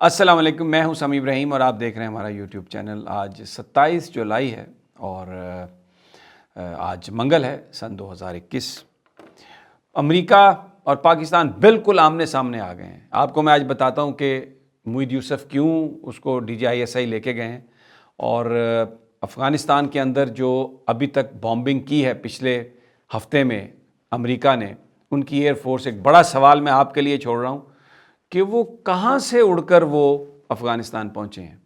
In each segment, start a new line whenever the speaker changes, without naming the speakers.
السلام علیکم، میں ہوں سمیع ابراہیم اور آپ دیکھ رہے ہیں ہمارا یوٹیوب چینل۔ آج 27 جولائی ہے اور آج منگل ہے سن 2021۔ امریکہ اور پاکستان بالکل آمنے سامنے آ گئے ہیں۔ آپ کو میں آج بتاتا ہوں کہ موید یوسف کیوں اس کو DJISI لے کے گئے ہیں، اور افغانستان کے اندر جو ابھی تک بامبنگ کی ہے پچھلے ہفتے میں امریکہ نے، ان کی ایئر فورس، ایک بڑا سوال میں آپ کے لیے چھوڑ رہا ہوں کہ وہ کہاں سے اڑ کر وہ افغانستان پہنچے ہیں۔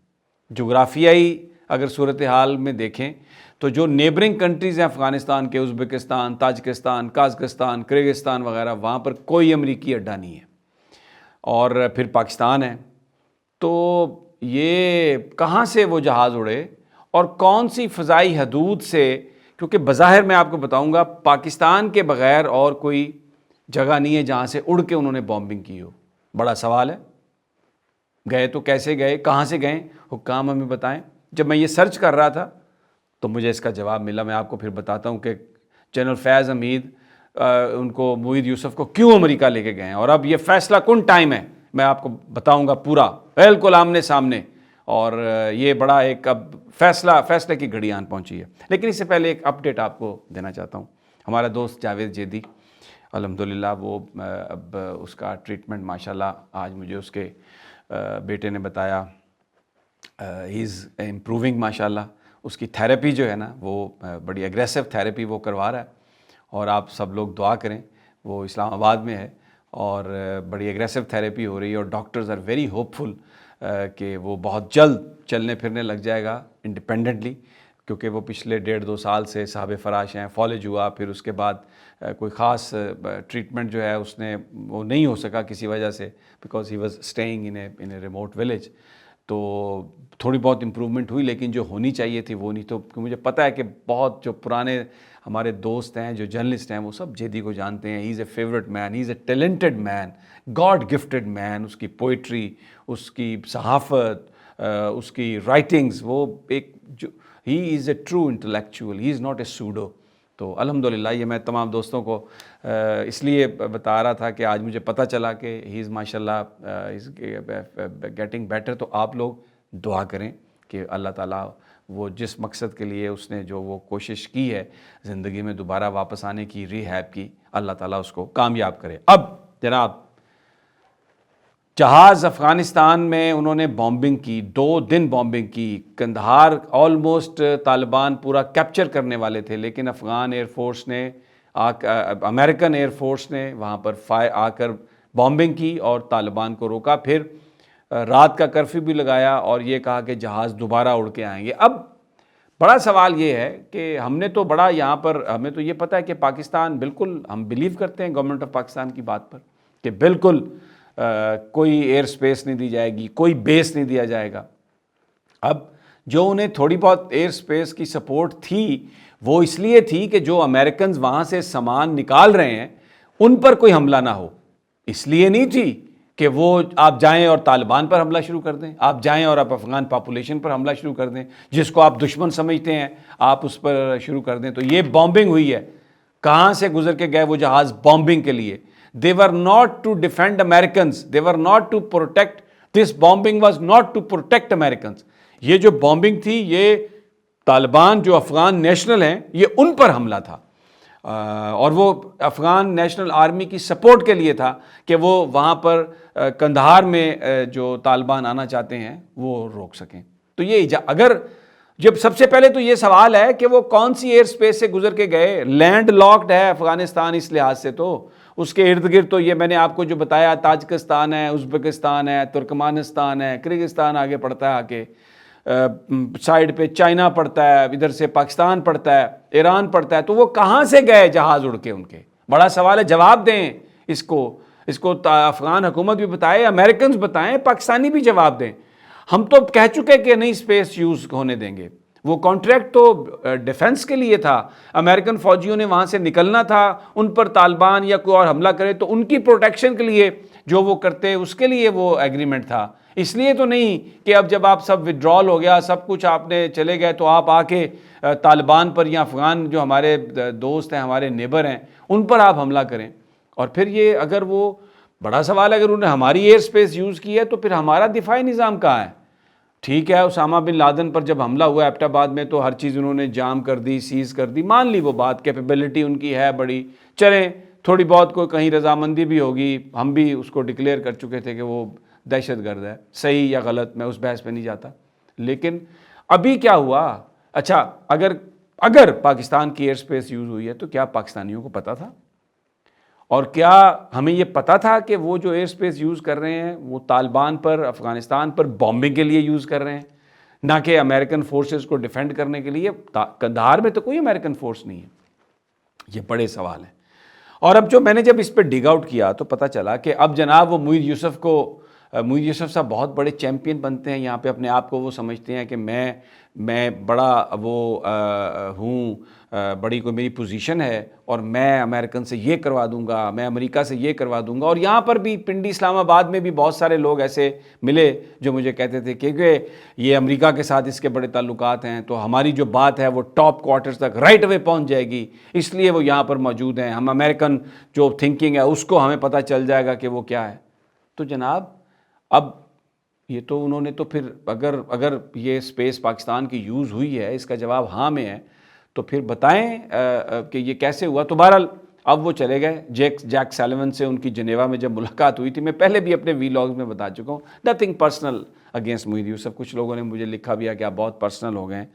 جغرافیائی اگر صورتحال میں دیکھیں تو جو نیبرنگ کنٹریز ہیں افغانستان کے، ازبکستان، تاجکستان، قازقستان، کرغزستان وغیرہ، وہاں پر کوئی امریکی اڈا نہیں ہے، اور پھر پاکستان ہے۔ تو یہ کہاں سے وہ جہاز اڑے اور کون سی فضائی حدود سے؟ کیونکہ بظاہر میں آپ کو بتاؤں گا پاکستان کے بغیر اور کوئی جگہ نہیں ہے جہاں سے اڑ کے انہوں نے بامبنگ کی ہو۔ بڑا سوال ہے، گئے تو کیسے گئے، کہاں سے گئے، حکام ہمیں بتائیں۔ جب میں یہ سرچ کر رہا تھا تو مجھے اس کا جواب ملا۔ میں آپ کو پھر بتاتا ہوں کہ جنرل فیض حمید ان کو، موید یوسف کو کیوں امریکہ لے کے گئے ہیں، اور اب یہ فیصلہ کن ٹائم ہے میں آپ کو بتاؤں گا پورا، بالکل آمنے سامنے۔ اور یہ بڑا ایک اب فیصلے کی گھڑی آن پہنچی ہے۔ لیکن اس سے پہلے ایک اپڈیٹ آپ کو دینا چاہتا ہوں۔ ہمارا دوست جاوید جیدی، الحمدللہ وہ اب اس کا ٹریٹمنٹ ماشاءاللہ، آج مجھے اس کے بیٹے نے بتایا، ہی از امپروونگ ماشاءاللہ۔ اس کی تھیراپی جو ہے نا، وہ بڑی اگریسو تھیراپی وہ کروا رہا ہے، اور آپ سب لوگ دعا کریں۔ وہ اسلام آباد میں ہے اور بڑی اگریسو تھیراپی ہو رہی ہے، اور ڈاکٹرز آر ویری ہوپ فل کہ وہ بہت جلد چلنے پھرنے لگ جائے گا انڈیپینڈنٹلی، کیونکہ وہ پچھلے 1.5-2 سال سے صاحب فراش ہیں، فالج ہوا، پھر اس کے بعد کوئی خاص ٹریٹمنٹ جو ہے اس نے وہ نہیں ہو سکا کسی وجہ سے، because he was staying in a remote village. تو تھوڑی بہت امپرومنٹ ہوئی، لیکن جو ہونی چاہیے تھی وہ نہیں۔ تو مجھے پتہ ہے کہ بہت جو پرانے ہمارے دوست ہیں، جو جرنلسٹ ہیں، وہ سب جیدی کو جانتے ہیں۔ ہی is a favourite main, he is a talented main, God gifted مین۔ اس کی پوئٹری، اس کی صحافت، اس کی رائٹنگز، وہ ایک جو he is a true intellectual, he is not a pseudo. تو الحمدللہ یہ میں تمام دوستوں کو اس لیے بتا رہا تھا کہ آج مجھے پتہ چلا کہ ہی از ماشاءاللہ از گیٹنگ بیٹر۔ تو آپ لوگ دعا کریں کہ اللہ تعالیٰ وہ جس مقصد کے لیے اس نے جو وہ کوشش کی ہے زندگی میں دوبارہ واپس آنے کی، ریہیب کی، اللہ تعالیٰ اس کو کامیاب کرے۔ اب جناب، جہاز افغانستان میں انہوں نے بامبنگ کی، 2 دن بامبنگ کی۔ قندھار آلموسٹ طالبان پورا کیپچر کرنے والے تھے، لیکن افغان ایئر فورس نے امریکن ایئر فورس نے وہاں پر آ کر بامبنگ کی اور طالبان کو روکا۔ پھر رات کا کرفیو بھی لگایا اور یہ کہا کہ جہاز دوبارہ اڑ کے آئیں گے۔ اب بڑا سوال یہ ہے کہ ہم نے تو بڑا یہاں پر، ہمیں تو یہ پتہ ہے کہ پاکستان، بالکل ہم بلیو کرتے ہیں گورنمنٹ آف پاکستان کی بات پر کہ بالکل کوئی ایئر سپیس نہیں دی جائے گی، کوئی بیس نہیں دیا جائے گا۔ اب جو انہیں تھوڑی بہت ایئر سپیس کی سپورٹ تھی، وہ اس لیے تھی کہ جو امریکنز وہاں سے سامان نکال رہے ہیں ان پر کوئی حملہ نہ ہو، اس لیے نہیں تھی کہ وہ آپ جائیں اور طالبان پر حملہ شروع کر دیں، آپ جائیں اور آپ افغان پاپولیشن پر حملہ شروع کر دیں، جس کو آپ دشمن سمجھتے ہیں آپ اس پر شروع کر دیں۔ تو یہ بامبنگ ہوئی ہے۔ کہاں سے گزر کے گئے وہ جہاز بامبنگ کے لیے؟ They were not to defend Americans. They were not to protect. This bombing was not to protect Americans. یہ جو بامبنگ تھی، یہ طالبان جو افغان نیشنل ہیں، یہ ان پر حملہ تھا، اور وہ افغان نیشنل آرمی کی سپورٹ کے لیے تھا کہ وہ وہاں پر قندھار میں جو طالبان آنا چاہتے ہیں وہ روک سکیں۔ تو یہ اگر جب سب سے پہلے تو یہ سوال ہے کہ وہ کون سی ایئر سپیس سے گزر کے گئے؟ لینڈ لاکڈ ہے افغانستان اس لحاظ سے، تو اس کے ارد گرد تو یہ میں نے آپ کو جو بتایا، تاجکستان ہے، ازبکستان ہے، ترکمانستان ہے، کرغزستان آگے پڑتا ہے، آگے سائیڈ پہ چائنا پڑتا ہے، ادھر سے پاکستان پڑتا ہے، ایران پڑتا ہے۔ تو وہ کہاں سے گئے جہاز اڑ کے؟ ان کے بڑا سوال ہے، جواب دیں اس کو افغان حکومت بھی بتائے، امریکنز بتائیں، پاکستانی بھی جواب دیں۔ ہم تو کہہ چکے کہ نہیں اسپیس یوز ہونے دیں گے۔ وہ کانٹریکٹ تو ڈیفنس کے لیے تھا، امریکن فوجیوں نے وہاں سے نکلنا تھا، ان پر طالبان یا کوئی اور حملہ کرے تو ان کی پروٹیکشن کے لیے جو وہ کرتے، اس کے لیے وہ ایگریمنٹ تھا۔ اس لیے تو نہیں کہ اب جب آپ سب وڈرال ہو گیا، سب کچھ آپ نے چلے گئے، تو آپ آ کے طالبان پر یا افغان جو ہمارے دوست ہیں، ہمارے نیبر ہیں، ان پر آپ حملہ کریں۔ اور پھر یہ اگر وہ بڑا سوال ہے اگر انہوں نے ہماری ایئر سپیس یوز کی ہے تو پھر ہمارا دفاعی نظام کہاں ہے؟ ٹھیک ہے اسامہ بن لادن پر جب حملہ ہوا ایبٹ آباد میں تو ہر چیز انہوں نے جام کر دی، سیز کر دی، مان لی وہ بات، کیپیبلٹی ان کی ہے بڑی، چلیں تھوڑی بہت کوئی کہیں رضامندی بھی ہوگی، ہم بھی اس کو ڈکلیئر کر چکے تھے کہ وہ دہشت گرد ہے، صحیح یا غلط میں اس بحث پہ نہیں جاتا۔ لیکن ابھی کیا ہوا؟ اچھا اگر پاکستان کی ایئر سپیس یوز ہوئی ہے تو کیا پاکستانیوں کو پتہ تھا؟ اور کیا ہمیں یہ پتہ تھا کہ وہ جو ایئر سپیس یوز کر رہے ہیں وہ طالبان پر، افغانستان پر بامبنگ کے لیے یوز کر رہے ہیں، نہ کہ امریکن فورسز کو ڈیفینڈ کرنے کے لیے؟ قندھار میں تو کوئی امریکن فورس نہیں ہے۔ یہ بڑے سوال ہیں۔ اور اب جو میں نے جب اس پہ ڈگ آؤٹ کیا تو پتہ چلا کہ اب جناب وہ معید یوسف صاحب بہت بڑے چیمپئن بنتے ہیں یہاں پہ، اپنے آپ کو وہ سمجھتے ہیں کہ میں بڑا وہ ہوں، بڑی کوئی میری پوزیشن ہے اور میں امریکن سے یہ کروا دوں گا، میں امریکہ سے یہ کروا دوں گا۔ اور یہاں پر بھی پنڈی اسلام آباد میں بھی بہت سارے لوگ ایسے ملے جو مجھے کہتے تھے کہ یہ امریکہ کے ساتھ اس کے بڑے تعلقات ہیں تو ہماری جو بات ہے وہ ٹاپ کوارٹرز تک رائٹ اوے پہنچ جائے گی، اس لیے وہ یہاں پر موجود ہیں، ہم امریکن جو تھنکنگ ہے اس کو ہمیں پتہ چل جائے گا کہ وہ کیا ہے۔ تو جناب اب یہ تو انہوں نے تو پھر اگر یہ سپیس پاکستان کی یوز ہوئی ہے، اس کا جواب ہاں میں ہے، تو پھر بتائیں کہ یہ کیسے ہوا۔ تو بہرحال اب وہ چلے گئے جیک سیلیون سے، ان کی جنیوا میں جب ملاقات ہوئی تھی، میں پہلے بھی اپنے ویلاگز میں بتا چکا ہوں، نتھنگ پرسنل اگینسٹ معید یوسف۔ کچھ لوگوں نے مجھے لکھا بھی ہے کہ آپ بہت پرسنل ہو گئے ہیں۔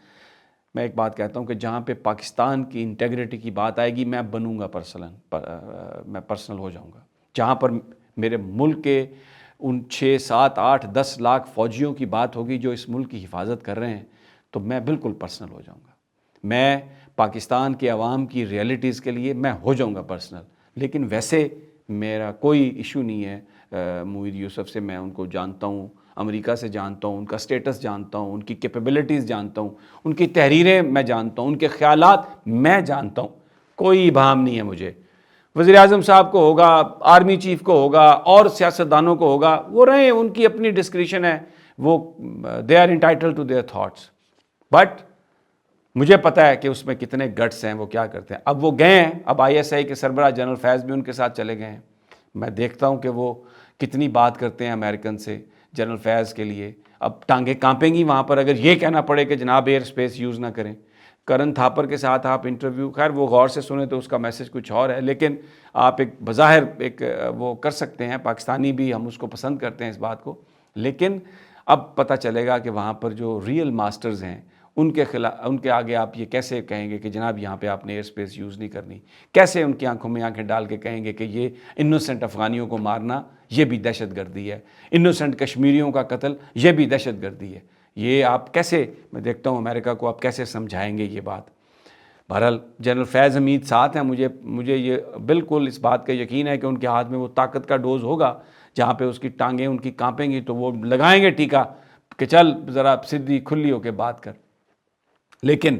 میں ایک بات کہتا ہوں کہ جہاں پہ پاکستان کی انٹیگریٹی کی بات آئے گی میں بنوں گا میں پرسنل ہو جاؤں گا۔ جہاں پر میرے ملک کے ان 6 7 8 10 لاکھ فوجیوں کی بات ہوگی جو اس ملک کی حفاظت کر رہے ہیں تو میں بالکل پرسنل ہو جاؤں گا۔ میں پاکستان کے عوام کی ریئلٹیز کے لیے میں ہو جاؤں گا پرسنل، لیکن ویسے میرا کوئی ایشو نہیں ہے معید یوسف سے۔ میں ان کو جانتا ہوں، امریکہ سے جانتا ہوں، ان کا سٹیٹس جانتا ہوں، ان کی کیپیبلٹیز جانتا ہوں، ان کی تحریریں میں جانتا ہوں، ان کے خیالات میں جانتا ہوں، کوئی ابہام نہیں ہے مجھے۔ وزیر اعظم صاحب کو ہوگا، آرمی چیف کو ہوگا، اور سیاستدانوں کو ہوگا، وہ رہیں، ان کی اپنی ڈسکریشن ہے، وہ they are entitled to their thoughts, but مجھے پتہ ہے کہ اس میں کتنے گٹس ہیں، وہ کیا کرتے ہیں۔ اب وہ گئے ہیں، اب ISI کے سربراہ جنرل فیض بھی ان کے ساتھ چلے گئے ہیں، میں دیکھتا ہوں کہ وہ کتنی بات کرتے ہیں امریکن سے جنرل فیض کے لیے۔ اب ٹانگیں کانپیں گی وہاں پر اگر یہ کہنا پڑے کہ جناب ایئر سپیس یوز نہ کریں۔ کرن تھاپر کے ساتھ آپ انٹرویو، خیر وہ غور سے سنیں تو اس کا میسج کچھ اور ہے، لیکن آپ ایک بظاہر ایک وہ کر سکتے ہیں، پاکستانی بھی ہم اس کو پسند کرتے ہیں اس بات کو، لیکن اب پتہ چلے گا کہ وہاں پر جو ریئل ماسٹرز ہیں ان کے آگے آپ یہ کیسے کہیں گے کہ جناب یہاں پہ آپ نے ایئر سپیس یوز نہیں کرنی؟ کیسے ان کی آنکھوں میں آنکھیں ڈال کے کہیں گے کہ یہ انوسنٹ افغانیوں کو مارنا یہ بھی دہشت گردی ہے، انوسنٹ کشمیریوں کا قتل یہ بھی دہشت گردی ہے؟ یہ آپ کیسے، میں دیکھتا ہوں امریکہ کو آپ کیسے سمجھائیں گے یہ بات۔ بہرحال جنرل فیض حمید ساتھ ہیں، مجھے یہ بالکل اس بات کا یقین ہے کہ ان کے ہاتھ میں وہ طاقت کا ڈوز ہوگا، جہاں پہ اس کی ٹانگیں ان کی کانپیں گی تو وہ لگائیں گے ٹیکا کہ چل ذرا سیدھی کھلی ہو کے بات کر۔ لیکن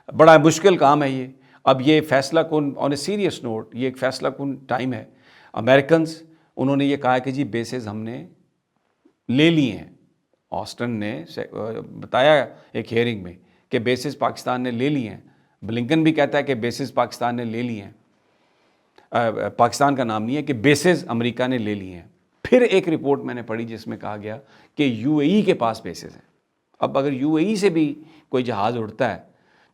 بڑا مشکل کام ہے یہ۔ اب یہ فیصلہ کن، آن اے سیریس نوٹ، یہ ایک فیصلہ کن ٹائم ہے۔ امریکنز انہوں نے یہ کہا کہ جی بیسز ہم نے لے لیے ہیں، آسٹن نے بتایا ایک ہیئرنگ میں کہ بیسز پاکستان نے لے لیے ہیں، بلنکن بھی کہتا ہے کہ بیسز پاکستان نے لے لیے ہیں، پاکستان کا نام نہیں ہے، کہ بیسز امریکہ نے لے لیے ہیں۔ پھر ایک رپورٹ میں نے پڑھی جس میں کہا گیا کہ UAE کے پاس بیسز ہیں۔ اب اگر UAE سے بھی کوئی جہاز اڑتا ہے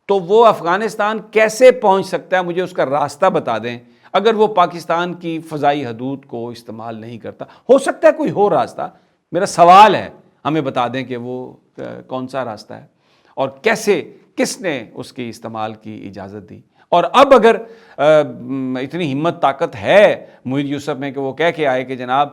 تو وہ افغانستان کیسے پہنچ سکتا ہے؟ مجھے اس کا راستہ بتا دیں۔ اگر وہ پاکستان کی فضائی حدود کو استعمال نہیں کرتا، ہو سکتا ہے کوئی ہو راستہ، میرا سوال ہے ہمیں بتا دیں کہ وہ کون سا راستہ ہے اور کیسے، کس نے اس کی استعمال کی اجازت دی۔ اور اب اگر اتنی ہمت طاقت ہے معید یوسف میں کہ وہ کہہ کے آئے کہ جناب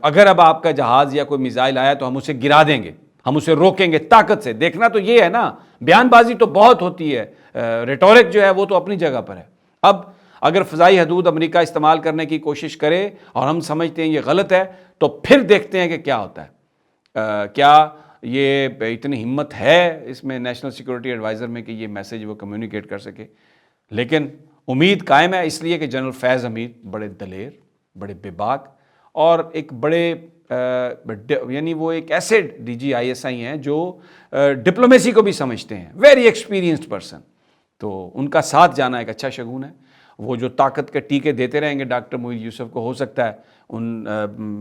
اگر اب آپ کا جہاز یا کوئی میزائل آیا تو ہم اسے گرا دیں گے، ہم اسے روکیں گے طاقت سے۔ دیکھنا تو یہ ہے نا، بیان بازی تو بہت ہوتی ہے، ریٹورک جو ہے وہ تو اپنی جگہ پر ہے۔ اب اگر فضائی حدود امریکہ استعمال کرنے کی کوشش کرے اور ہم سمجھتے ہیں یہ غلط ہے تو پھر دیکھتے ہیں کہ کیا ہوتا ہے۔ کیا یہ اتنی ہمت ہے اس میں نیشنل سیکورٹی ایڈوائزر میں کہ یہ میسج وہ کمیونیکیٹ کر سکے؟ لیکن امید قائم ہے، اس لیے کہ جنرل فیض حمید بڑے دلیر، بڑے بے باک اور ایک بڑے یعنی وہ ایک ایسے DGISI ہیں جو ڈپلومیسی کو بھی سمجھتے ہیں، ویری ایکسپیرینسڈ پرسن، تو ان کا ساتھ جانا ایک اچھا شگون ہے۔ وہ جو طاقت کے ٹیکے دیتے رہیں گے ڈاکٹر معید یوسف کو، ہو سکتا ہے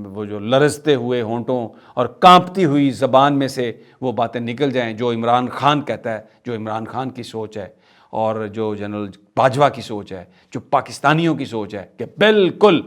وہ جو لرزتے ہوئے ہونٹوں اور کانپتی ہوئی زبان میں سے وہ باتیں نکل جائیں جو عمران خان کہتا ہے، جو عمران خان کی سوچ ہے، اور جو جنرل باجوہ کی سوچ ہے، جو پاکستانیوں کی سوچ ہے کہ بالکل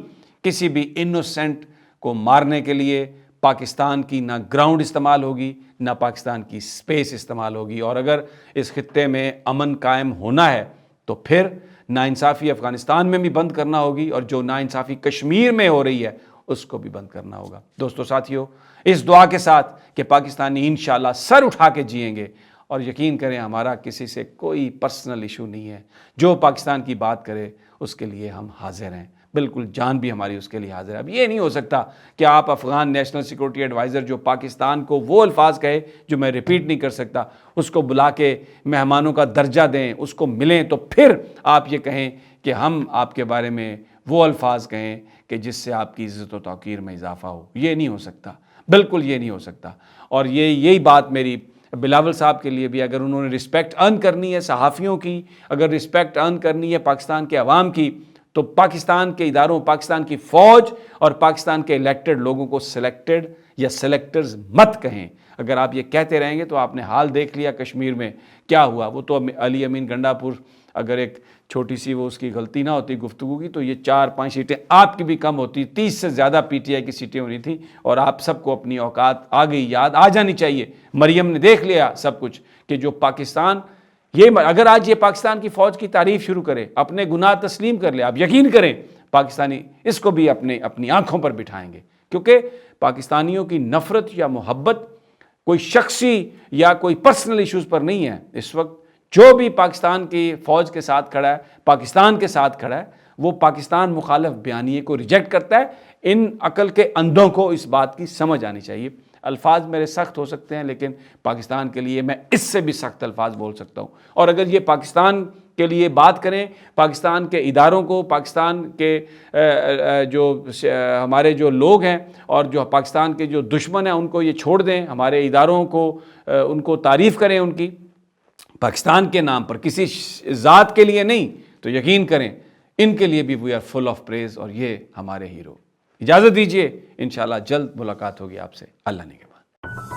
کسی بھی انوسینٹ کو مارنے کے لیے پاکستان کی نہ گراؤنڈ استعمال ہوگی، نہ پاکستان کی سپیس استعمال ہوگی، اور اگر اس خطے میں امن قائم ہونا ہے تو پھر ناانصافی افغانستان میں بھی بند کرنا ہوگی، اور جو ناانصافی کشمیر میں ہو رہی ہے اس کو بھی بند کرنا ہوگا۔ دوستو ساتھیو، اس دعا کے ساتھ کہ پاکستانی انشاءاللہ سر اٹھا کے جئیں گے، اور یقین کریں ہمارا کسی سے کوئی پرسنل ایشو نہیں ہے، جو پاکستان کی بات کرے اس کے لیے ہم حاضر ہیں، بالکل جان بھی ہماری اس کے لیے حاضر ہے۔ اب یہ نہیں ہو سکتا کہ آپ افغان نیشنل سیکورٹی ایڈوائزر جو پاکستان کو وہ الفاظ کہے جو میں ریپیٹ نہیں کر سکتا، اس کو بلا کے مہمانوں کا درجہ دیں، اس کو ملیں، تو پھر آپ یہ کہیں کہ ہم آپ کے بارے میں وہ الفاظ کہیں کہ جس سے آپ کی عزت و توقیر میں اضافہ ہو۔ یہ نہیں ہو سکتا، بالکل یہ نہیں ہو سکتا۔ اور یہی بات میری بلاول صاحب کے لیے بھی، اگر انہوں نے رسپیکٹ ارن کرنی ہے صحافیوں کی، اگر رسپیکٹ ارن کرنی ہے پاکستان کے عوام کی، تو پاکستان کے اداروں، پاکستان کی فوج اور پاکستان کے الیکٹڈ لوگوں کو سلیکٹڈ یا سلیکٹرز مت کہیں۔ اگر آپ یہ کہتے رہیں گے تو آپ نے حال دیکھ لیا کشمیر میں کیا ہوا۔ وہ تو علی امین گنڈا پور، اگر ایک چھوٹی سی وہ اس کی غلطی نہ ہوتی گفتگو کی، تو یہ 4-5 سیٹیں آپ کی بھی کم ہوتی، 30 سے زیادہ پی ٹی آئی کی سیٹیں ہونی تھیں، اور آپ سب کو اپنی اوقات آ گئی، یاد آ جانی چاہیے۔ مریم نے دیکھ لیا سب کچھ کہ جو پاکستان، اگر آج یہ پاکستان کی فوج کی تعریف شروع کرے، اپنے گناہ تسلیم کر لے، آپ یقین کریں پاکستانی اس کو بھی اپنی آنکھوں پر بٹھائیں گے، کیونکہ پاکستانیوں کی نفرت یا محبت کوئی شخصی یا کوئی پرسنل ایشوز پر نہیں ہے۔ اس وقت جو بھی پاکستان کی فوج کے ساتھ کھڑا ہے، پاکستان کے ساتھ کھڑا ہے، وہ پاکستان مخالف بیانیے کو ریجیکٹ کرتا ہے۔ ان عقل کے اندھوں کو اس بات کی سمجھ آنی چاہیے۔ الفاظ میرے سخت ہو سکتے ہیں، لیکن پاکستان کے لیے میں اس سے بھی سخت الفاظ بول سکتا ہوں، اور اگر یہ پاکستان کے لیے بات کریں، پاکستان کے اداروں کو، پاکستان کے جو ہمارے جو لوگ ہیں اور جو پاکستان کے جو دشمن ہیں ان کو یہ چھوڑ دیں، ہمارے اداروں کو ان کو تعریف کریں ان کی، پاکستان کے نام پر، کسی ذات کے لیے نہیں، تو یقین کریں ان کے لیے بھی we are full of praise, اور یہ ہمارے ہیرو۔ اجازت دیجیے، انشاءاللہ جلد ملاقات ہوگی آپ سے، اللہ نگہبان۔